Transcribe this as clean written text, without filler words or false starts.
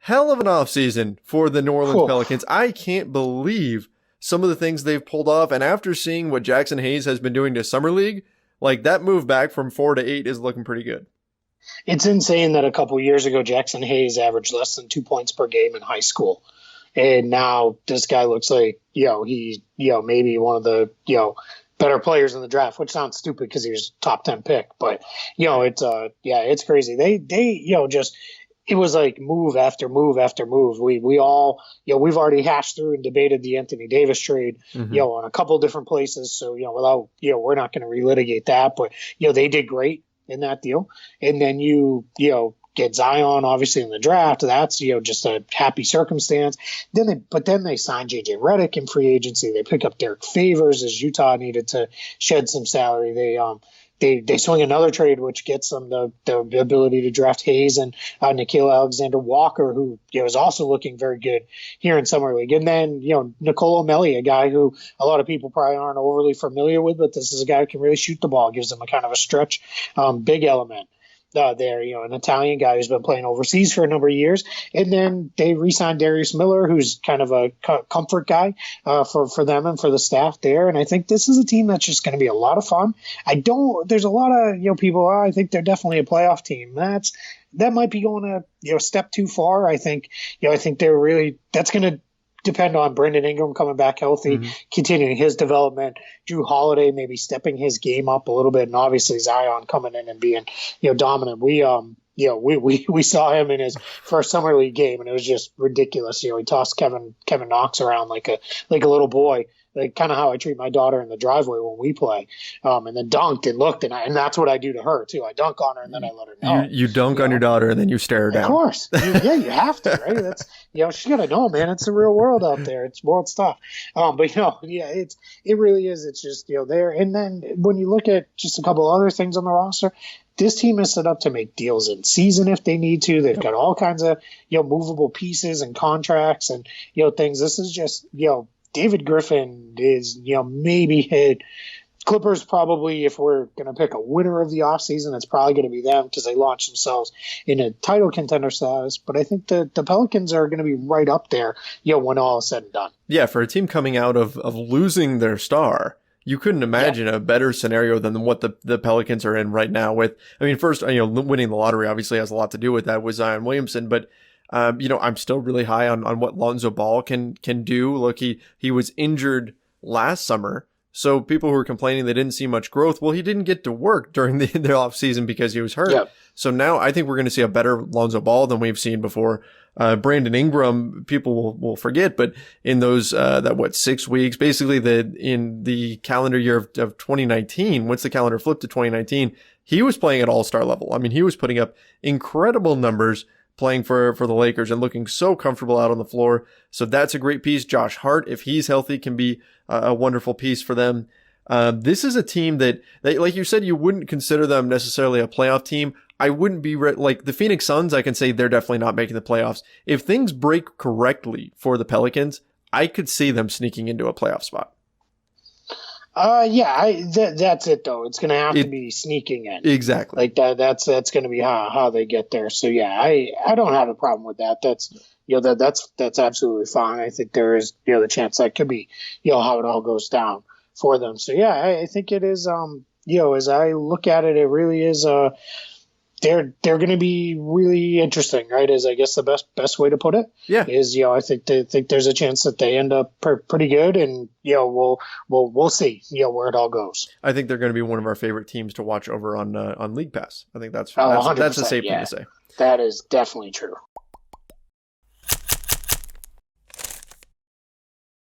hell of an offseason for the New Orleans Pelicans. I can't believe some of the things they've pulled off. And after seeing what Jackson Hayes has been doing to Summer League, like that move back from 4 to 8 is looking pretty good. It's insane that a couple years ago, Jackson Hayes averaged less than 2 points per game in high school. And now this guy looks like, he's, maybe one of the, better players in the draft, which sounds stupid because he was top 10 pick. But, it's crazy. They it was like move after move after move. We all, we've already hashed through and debated the Anthony Davis trade, on a couple different places. So, without, we're not going to relitigate that, but, they did great in that deal. And then get Zion obviously in the draft. That's, just a happy circumstance. Then they signed JJ Redick in free agency. They pick up Derek Favors as Utah needed to shed some salary. They swing another trade, which gets them the ability to draft Hayes and Nickeil Alexander-Walker, who is also looking very good here in Summer League. And then, Nicolo Melli, a guy who a lot of people probably aren't overly familiar with, but this is a guy who can really shoot the ball, gives them a kind of a stretch, big element. There, an Italian guy who's been playing overseas for a number of years. And then they re-signed Darius Miller, who's kind of a comfort guy for them and for the staff there. And I think this is a team that's just going to be a lot of fun. There's a lot of, people, I think they're definitely a playoff team. That might be going a step too far. I think they're really, that's going to depend on Brandon Ingram coming back healthy, continuing his development, Drew Holiday maybe stepping his game up a little bit, and obviously Zion coming in and being, dominant. We saw him in his first Summer League game, and it was just ridiculous. He tossed Kevin Knox around like a little boy. Like kind of how I treat my daughter in the driveway when we play, and then dunked and looked, and that's what I do to her too. I dunk on her and then I let her know. You dunk on your daughter and then you stare her down. Of course, you have to, right? That's she's got to know, man. It's the real world out there. It's world stuff. But it really is. It's just there. And then when you look at just a couple other things on the roster, this team is set up to make deals in season if they need to. They've got all kinds of movable pieces and contracts and things. This is just David Griffin is, maybe hit. Clippers probably, if we're going to pick a winner of the offseason, it's probably going to be them because they launched themselves in a title contender status. But I think the Pelicans are going to be right up there, when all is said and done. Yeah, for a team coming out of losing their star, you couldn't imagine a better scenario than what the Pelicans are in right now with, first, winning the lottery obviously has a lot to do with that with Zion Williamson, but I'm still really high on what Lonzo Ball can do. Look, he was injured last summer. So people who were complaining they didn't see much growth, well, he didn't get to work during the off season because he was hurt. Yep. So now I think we're going to see a better Lonzo Ball than we've seen before. Brandon Ingram, people will forget, but in those, 6 weeks, basically in the calendar year of 2019, once the calendar flipped to 2019, he was playing at all-star level. He was putting up incredible numbers playing for the Lakers and looking so comfortable out on the floor. So that's a great piece. Josh Hart, if he's healthy, can be a wonderful piece for them. This is a team that, like you said, you wouldn't consider them necessarily a playoff team. I wouldn't be like the Phoenix Suns. I can say they're definitely not making the playoffs. If things break correctly for the Pelicans, I could see them sneaking into a playoff spot. That's it though. It's going to have to be sneaking in. Exactly. Like that. That's going to be how they get there. So I don't have a problem with that. That's absolutely fine. I think there is the chance that could be how it all goes down for them. So I think it is as I look at it, it really is they're going to be really interesting, right? Is I guess the best way to put it. Yeah. Is I think there's a chance that they end up pretty good, and we'll see where it all goes. I think they're going to be one of our favorite teams to watch over on League Pass. I think that's a safe thing to say. That is definitely true.